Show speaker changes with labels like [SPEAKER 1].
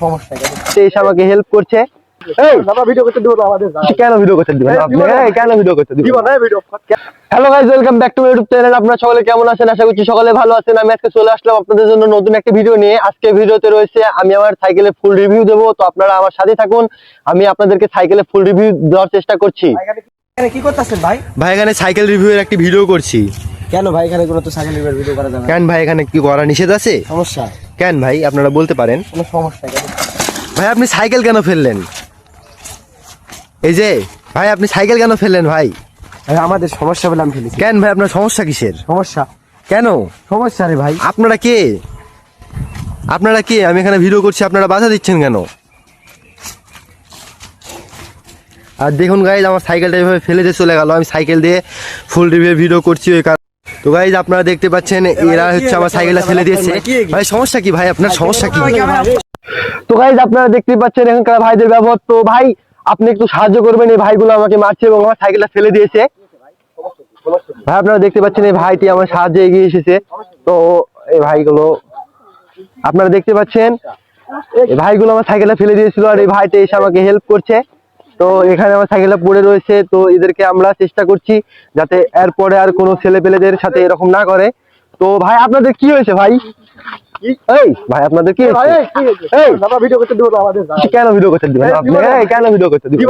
[SPEAKER 1] সমস্যা
[SPEAKER 2] সে এসে আমাকে হেল্প করছে।
[SPEAKER 1] ভিডিও করতে দিব আমাদের
[SPEAKER 2] কেন ভিডিও করতে দিবেন আপনি? কেন ভিডিও করতে দিবেন?
[SPEAKER 1] Video.
[SPEAKER 2] Hello guys, welcome back to my YouTube channel. আপনারা সকলে কেমন আছেন? আশা করছি সকলে ভালো আছেন। আমি আজকে চলে আসলাম আপনাদের জন্য নতুন একটা ভিডিও নিয়ে। আজকে ভিডিওতে রয়েছে আমি আমার সাইকেলের ফুল রিভিউ দেবো, তো আপনারা আমার সাথে থাকুন। আমি আপনাদেরকে সাইকেলের ফুল রিভিউ দেওয়ার চেষ্টা করছি।
[SPEAKER 1] এখানে কি করতেছেন ভাই?
[SPEAKER 2] ভাই এখানে সাইকেল রিভিউ এর একটা ভিডিও করছি।
[SPEAKER 1] কেন ভাই এখানে কোনো তো সাইকেল ভিডিও করা যাবে না?
[SPEAKER 2] কেন ভাই, এখানে কি করা নিষেধ আছে?
[SPEAKER 1] সমস্যা
[SPEAKER 2] কেন ভাই, আপনারা বলতে পারেন।
[SPEAKER 1] কোনো সমস্যা
[SPEAKER 2] ভাই আপনি সাইকেল কেন ফেললেন? এই যে ভাই, আপনি সাইকেল কেন ফেললেন ভাই?
[SPEAKER 1] আমাদের সমস্যা বলে আমি ফেলেছি।
[SPEAKER 2] কেন ভাই, আপনার সমস্যা কিসের?
[SPEAKER 1] সমস্যা
[SPEAKER 2] কেন
[SPEAKER 1] সমস্যা রে ভাই।
[SPEAKER 2] আপনারা কে? আপনারা কে? আমি এখানে ভিডিও করছি, আপনারা বাধা দিচ্ছেন কেন? আর দেখুন গাইজ, আমার সাইকেলটা এভাবে ফেলে দিয়ে চলে গেল। আমি সাইকেল দিয়ে ফুল রিভিউ ভিডিও করছি ওই কারণে। তো গাইজ আপনারা দেখতে পাচ্ছেন, এরা হচ্ছে আমার সাইকেলটা ফেলে দিয়েছে। ভাই সমস্যা কি ভাই, আপনার সমস্যা কি? তো গাইজ আপনারা দেখতে পাচ্ছেন এখানকার ভাইদের ব্যবহার। তো ভাই আপনি একটু সাহায্য করবেন, এই ভাইগুলো আমাকে মারছে এবং আমার সাইকেলটা ফেলে দিয়েছে। ভাই আপনারা দেখতে পাচ্ছেন এই ভাইটি আমার সাহায্যে এগিয়ে এসেছে। তো এই ভাইগুলো আপনারা দেখতে পাচ্ছেন, এই ভাইগুলো আমার সাইকেলটা ফেলে দিয়েছিল আর এই ভাইটা এসে আমাকে হেল্প করছে। তো এখানে আমার সাইকেলটা পড়ে রয়েছে, তো এদেরকে আমরা চেষ্টা করছি যাতে এরপরে আর কোনো ছেলে পেলেদের সাথে এরকম না করে। তো ভাই আপনাদের কি হয়েছে ভাই? এই ভাই আপনাদের কি হয়েছে?
[SPEAKER 1] ভিডিও করতে দিব আমাদের
[SPEAKER 2] কেন ভিডিও করতে দিবেন আপনি? কেন ভিডিও করতে দিবেন?